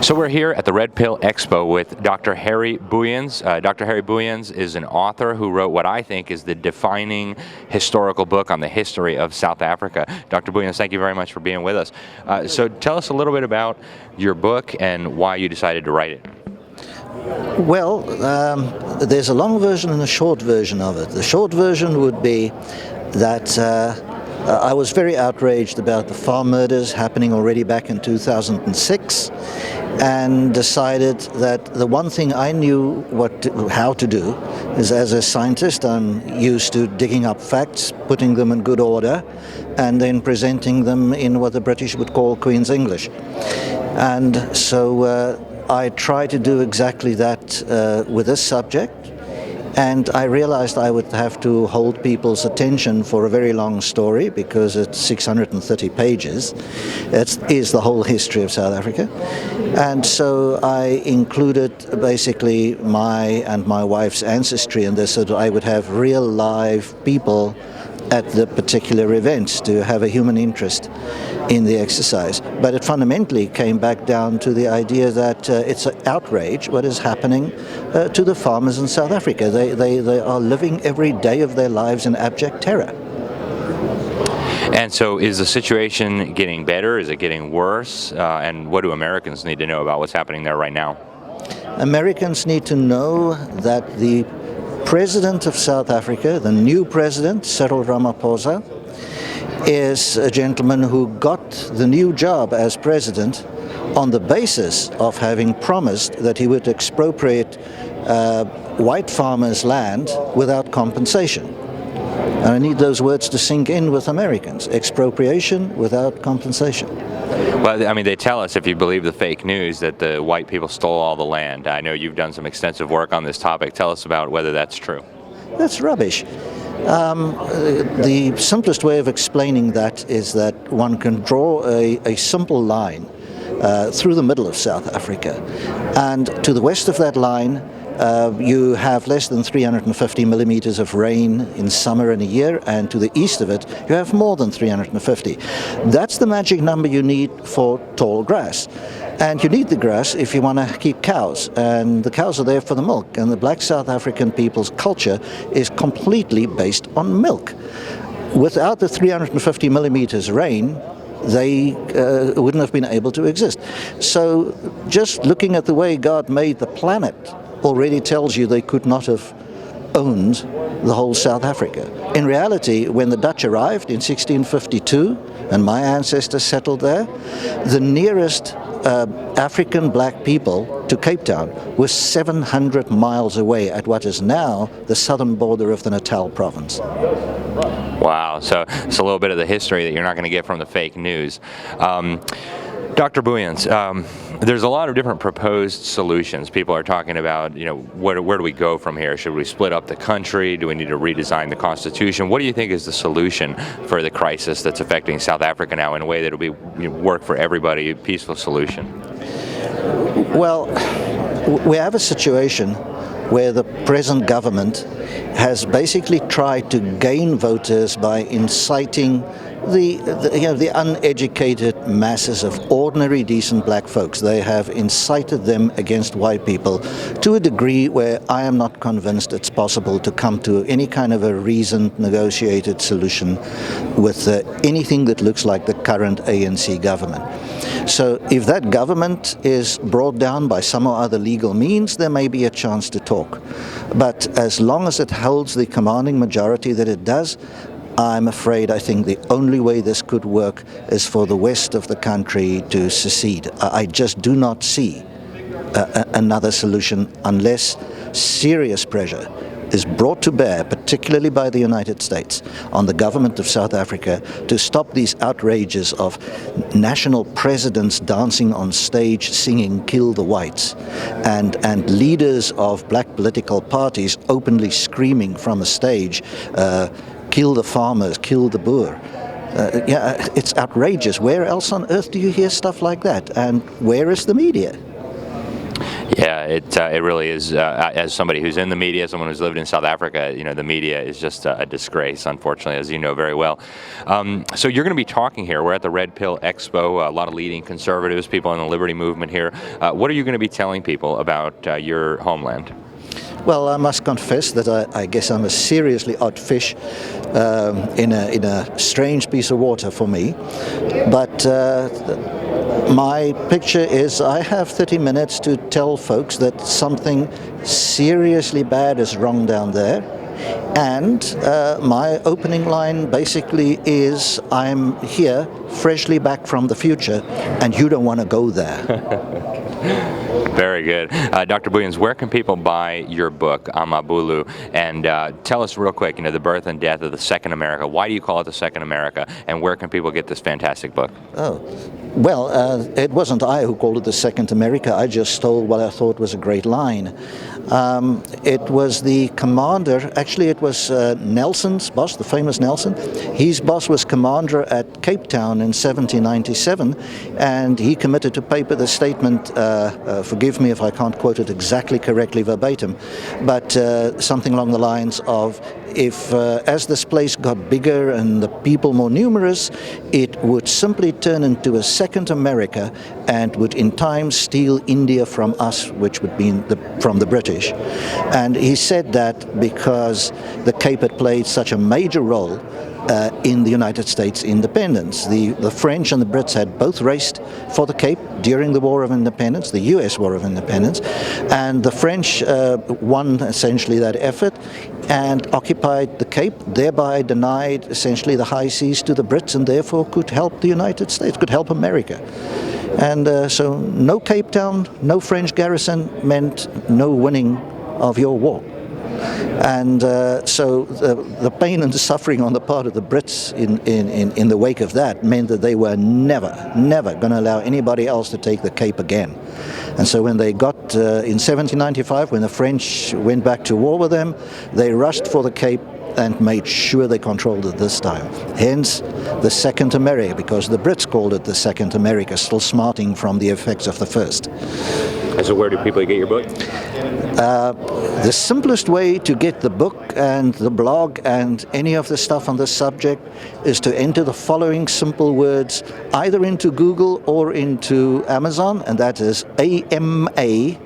So we're here at the Red Pill Expo with Dr. Harry Booyens. Dr. Harry Booyens is an author who wrote what I think is the defining historical book on the history of South Africa. Dr. Booyens, thank you very much for being with us. So tell us a little bit about your book and why you decided to write it. Well, there's a long version and a short version of it. The short version would be that I was very outraged about the farm murders happening already back in 2006, and decided that the one thing I knew how to do is, as a scientist, I'm used to digging up facts, putting them in good order, and then presenting them in what the British would call Queen's English. And so I try to do exactly that with this subject. And I realized I would have to hold people's attention for a very long story, because it's 630 pages. It is the whole history of South Africa. And so I included basically my and my wife's ancestry in this, so that I would have real live people at the particular events to have a human interest in the exercise. But it fundamentally came back down to the idea that it's an outrage what is happening to the farmers in South Africa. They are living every day of their lives in abject terror. And so is the situation getting better? Is it getting worse? And what do Americans need to know about what's happening there right now? Americans need to know that the President of South Africa, the new president, Cyril Ramaphosa, is a gentleman who got the new job as president on the basis of having promised that he would expropriate white farmers' land without compensation. And I need those words to sink in with Americans. Expropriation without compensation. Well, I mean, they tell us, if you believe the fake news, that the white people stole all the land. I know you've done some extensive work on this topic. Tell us about whether that's true. That's rubbish. The simplest way of explaining that is that one can draw a simple line through the middle of South Africa. And to the west of that line, you have less than 350 millimeters of rain in summer in a year, and to the east of it, you have more than 350. That's the magic number you need for tall grass. And you need the grass if you want to keep cows, and the cows are there for the milk. And the black South African people's culture is completely based on milk. Without the 350 millimeters rain, they wouldn't have been able to exist. So just looking at the way God made the planet already tells you they could not have owned the whole South Africa. In reality, when the Dutch arrived in 1652, and my ancestors settled there, the nearest African black people to Cape Town was 700 miles away at what is now the southern border of the Natal province. Wow, so it's a little bit of the history that you're not going to get from the fake news. Dr. Booyens, there's a lot of different proposed solutions. People are talking about, where do we go from here? Should we split up the country? Do we need to redesign the Constitution? What do you think is the solution for the crisis that's affecting South Africa now in a way that will work for everybody, a peaceful solution? Well, we have a situation where the present government has basically tried to gain voters by inciting the uneducated masses of ordinary, decent black folks. They have incited them against white people to a degree where I am not convinced it's possible to come to any kind of a reasoned, negotiated solution with anything that looks like the current ANC government. So if that government is brought down by some or other legal means, there may be a chance to talk. But as long as it holds the commanding majority that it does, I think the only way this could work is for the west of the country to secede. I just do not see another solution unless serious pressure is brought to bear, particularly by the United States, on the government of South Africa to stop these outrages of national presidents dancing on stage singing "Kill the Whites" and leaders of black political parties openly screaming from a stage, "Kill the farmers, kill the Boer." It's outrageous. Where else on earth do you hear stuff like that? And where is the media? Yeah, it really is. As somebody who's in the media, someone who's lived in South Africa, the media is just a disgrace, unfortunately, as you know very well. So you're going to be talking here. We're at the Red Pill Expo. A lot of leading conservatives, people in the liberty movement here. What are you going to be telling people about your homeland? Well, I must confess that I guess I'm a seriously odd fish in a strange piece of water for me. But my picture is I have 30 minutes to tell folks that something seriously bad is wrong down there. And my opening line basically is, I'm here, freshly back from the future, and you don't want to go there. Very good. Dr. Booyens, where can people buy your book, AmaBhulu? And tell us real quick, the birth and death of the Second America. Why do you call it the Second America? And where can people get this fantastic book? Oh, well, it wasn't I who called it the Second America. I just stole what I thought was a great line. It was the commander, actually it was Nelson's boss, the famous Nelson. His boss was commander at Cape Town in 1797, and he committed to paper the statement, forgive me if I can't quote it exactly correctly verbatim, but something along the lines of, if as this place got bigger and the people more numerous, it would simply turn into a second America and would in time steal India from us, which would be from the British. And he said that because the Cape had played such a major role in the United States independence. The French and the Brits had both raced for the Cape during the War of Independence, the US War of Independence, and the French won essentially that effort and occupied the Cape, thereby denied essentially the high seas to the Brits, and therefore could help the United States, could help America. And so no Cape Town, no French garrison meant no winning of your war. And so the pain and the suffering on the part of the Brits in the wake of that meant that they were never going to allow anybody else to take the Cape again. And so when they got, in 1795, when the French went back to war with them, they rushed for the Cape and made sure they controlled it this time. Hence, the Second America, because the Brits called it the Second America, still smarting from the effects of the first. And so where do people get your book? The simplest way to get the book and the blog and any of the stuff on this subject is to enter the following simple words either into Google or into Amazon, and that is AMABHULU,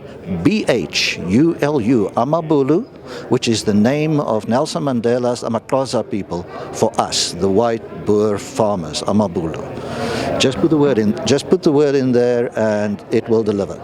AmaBhulu, which is the name of Nelson Mandela's Amaxhosa people for us, the white Boer farmers, AmaBhulu. Just put the word in there and it will deliver.